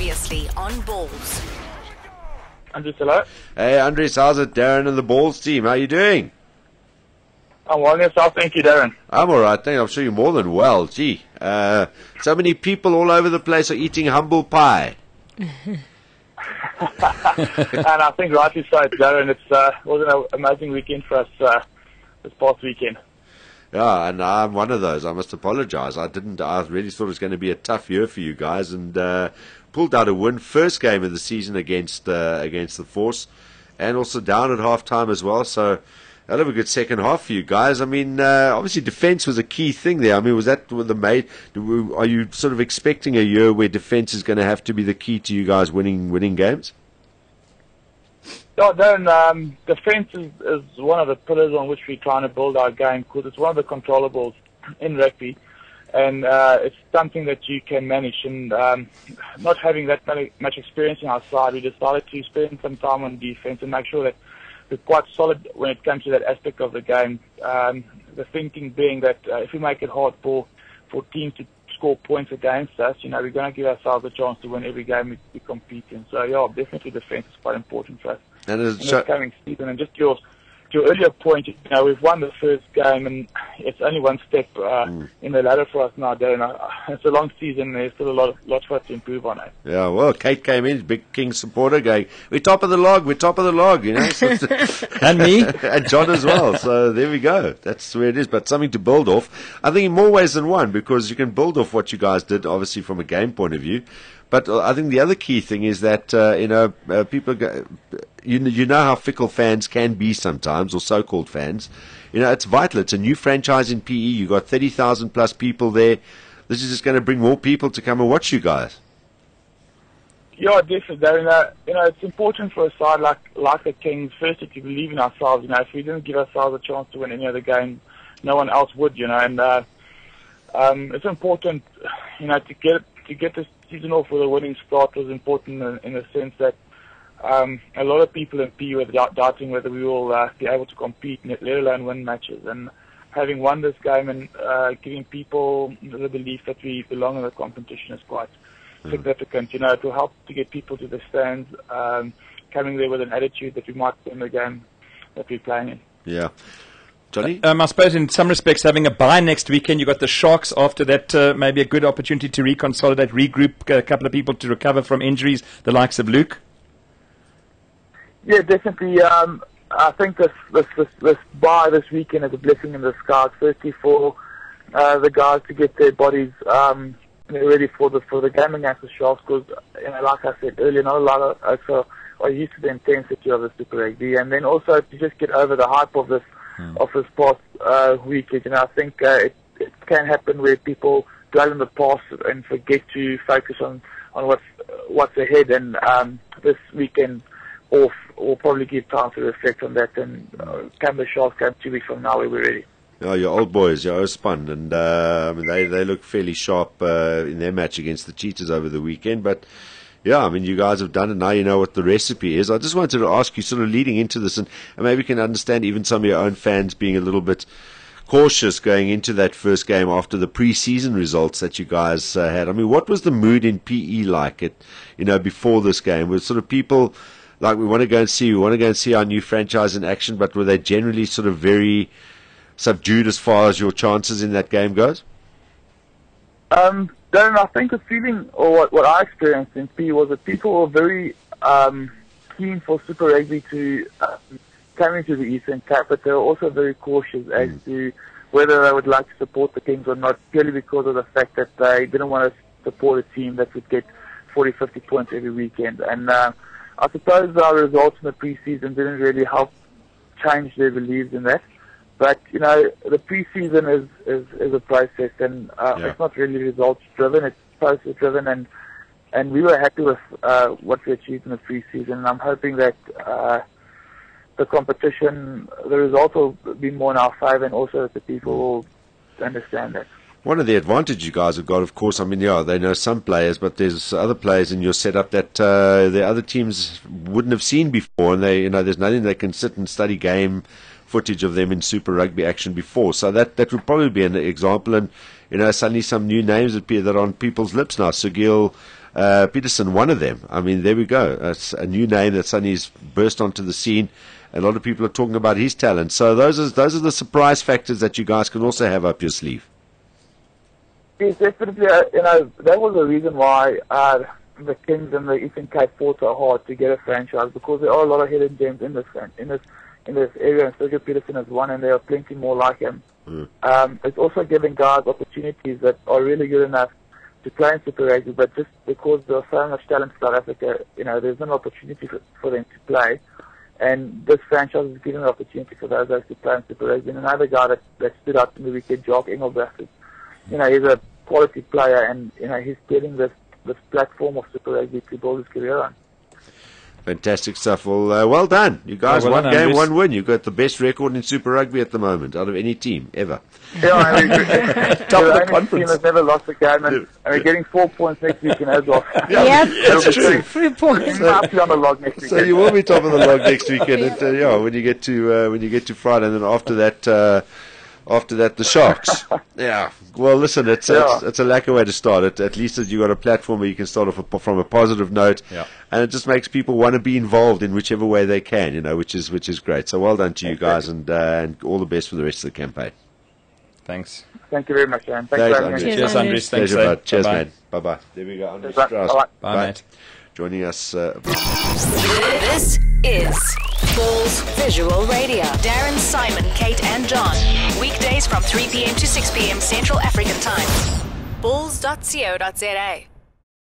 Previously on Balls. Andries, hello. Hey, Andries, how's it? Darren and the Balls team, how you doing? I'm well, yourself. Thank you, Darren. I'm all right, thank you. I'm sure you're more than well. Gee, so many people all over the place are eating humble pie. And I think rightly so, Darren. It was an amazing weekend for us this past weekend. Yeah, and I'm one of those. I must apologize. I really thought it was going to be a tough year for you guys, and pulled out a win. First game of the season against the Force, and also down at half-time as well. So, hell of a good second half for you guys. I mean, obviously defense was a key thing there. I mean, was that the main? Are you sort of expecting a year where defense is going to have to be the key to you guys winning games? No, Darren, defense is one of the pillars on which we're trying to build our game, because it's one of the controllables in rugby, and it's something that you can manage. And not having that much experience in our side, we decided to spend some time on defense and make sure that we're quite solid when it comes to that aspect of the game. The thinking being that if we make it hard for teams to score points against us, we're going to give ourselves a chance to win every game we compete in. So, yeah, definitely defense is quite important for us And in this coming season. And just your earlier point, we've won the first game, and it's only one step in the ladder for us now, Darren. It's a long season. There's still a lot for us to improve on it. Yeah, well, Kate came in, big King supporter, going, we're top of the log, So, and me. And John as well. So there we go. That's where it is. But something to build off. I think in more ways than one, because you can build off what you guys did, obviously, from a game point of view. But I think the other key thing is that, people you know how fickle fans can be sometimes, or so-called fans. It's vital. It's a new franchise in PE. You've got 30,000 plus people there. This is just going to bring more people to come and watch you guys. Yeah, definitely, Darren. It's important for a side like the Kings, firstly, to believe in ourselves. If we didn't give ourselves a chance to win any other game, no one else would, And it's important, to get this season off with a winning start was important in the sense that a lot of people in PE were doubting whether we will be able to compete, let alone win matches. And having won this game and giving people the belief that we belong in the competition is quite significant. It will help to get people to the stands, coming there with an attitude that we might win the game that we're playing in. Yeah. Johnny? I suppose in some respects having a bye next weekend, you've got the Sharks after that, maybe a good opportunity to reconsolidate, regroup, a couple of people to recover from injuries, the likes of Luke. Yeah, definitely. I think this bye this weekend is a blessing in disguise. Firstly, for the guys to get their bodies ready for the game against the Sharks, because like I said earlier, not a lot of us are used to the intensity of the Super Rugby, and then also to just get over the hype of this past weekend. I think it can happen where people dwell in the past and forget to focus on what's ahead, and this weekend off will probably give time to reflect on that, and come the Sharks game 2 weeks from now, we'll be ready. Oh, your old boys, your Ospun, and they look fairly sharp in their match against the Cheetahs over the weekend. But yeah, you guys have done it. Now you know what the recipe is. I just wanted to ask you, sort of leading into this, and maybe you can understand even some of your own fans being a little bit cautious going into that first game after the pre-season results that you guys had. What was the mood in PE like before this game? Was sort of people like, we want to go and see our new franchise in action, but were they generally sort of very subdued as far as your chances in that game goes? Darren, I think the feeling, or what I experienced in PE, was that people were very keen for Super Rugby to come into the Eastern Cape, but they were also very cautious as to whether they would like to support the Kings or not, purely because of the fact that they didn't want to support a team that would get 40, 50 points every weekend. And I suppose our results in the pre-season didn't really help change their beliefs in that. But, the pre-season is a process, and it's not really results-driven, it's process-driven, and we were happy with what we achieved in the pre-season, and I'm hoping that the competition, the results will be more in our favor, and also that the people will understand that. One of the advantages you guys have got, of course, they know some players, but there's other players in your setup that the other teams wouldn't have seen before, and there's nothing they can sit and study game footage of them in Super Rugby action before. So that would probably be an example, and suddenly some new names appear that are on people's lips now. Sugil Peterson, one of them. I mean, there we go. It's a new name that suddenly has burst onto the scene. A lot of people are talking about his talent. So those are the surprise factors that you guys can also have up your sleeve. Yes, definitely. That was the reason why the Kings and the Eastern Cape fought so hard to get a franchise, because there are a lot of hidden gems in this area, and Sergio Peterson is one, and there are plenty more like him. It's also giving guys opportunities that are really good enough to play in Super Rugby, but just because there's so much talent in South Africa, there's no opportunity for them to play. And this franchise is giving an opportunity for those guys to play in Super Rugby. And another guy that stood out in the weekend, Jock Engelbrecht, he's a quality player, and he's getting this platform of Super Rugby to build his career on. Fantastic stuff. Well done. You guys, well one done, game, Andries. one win. You've got the best record in Super Rugby at the moment out of any team ever. Yeah, Top of the only conference. team that's never lost a game, and we're getting 4 points next week in Asdorf. Yep, That's true. 3 points. We might be on the log next week. So you will be top of the log next weekend. And, when you get to Friday, and then after that, the Sharks. Yeah. Well, listen, it's a lacquer way to start it. At least you got a platform where you can start off from a positive note, and it just makes people want to be involved in whichever way they can. Which is great. So well done to you guys, and all the best for the rest of the campaign. Thanks. Thank you very much, Aaron. Thanks Thanks, for having me. Andries. Cheers, Andries. Thanks, Pleasure, bud. Cheers, Bye-bye. man. Bye-bye. There we go. Andries Bye. Strauss. Bye. Bye, mate. Joining us. This is Balls Visual Radio. Darren, Simon, Kate, and John. Weekdays from 3 p.m. to 6 p.m. Central African Time. Balls.co.za.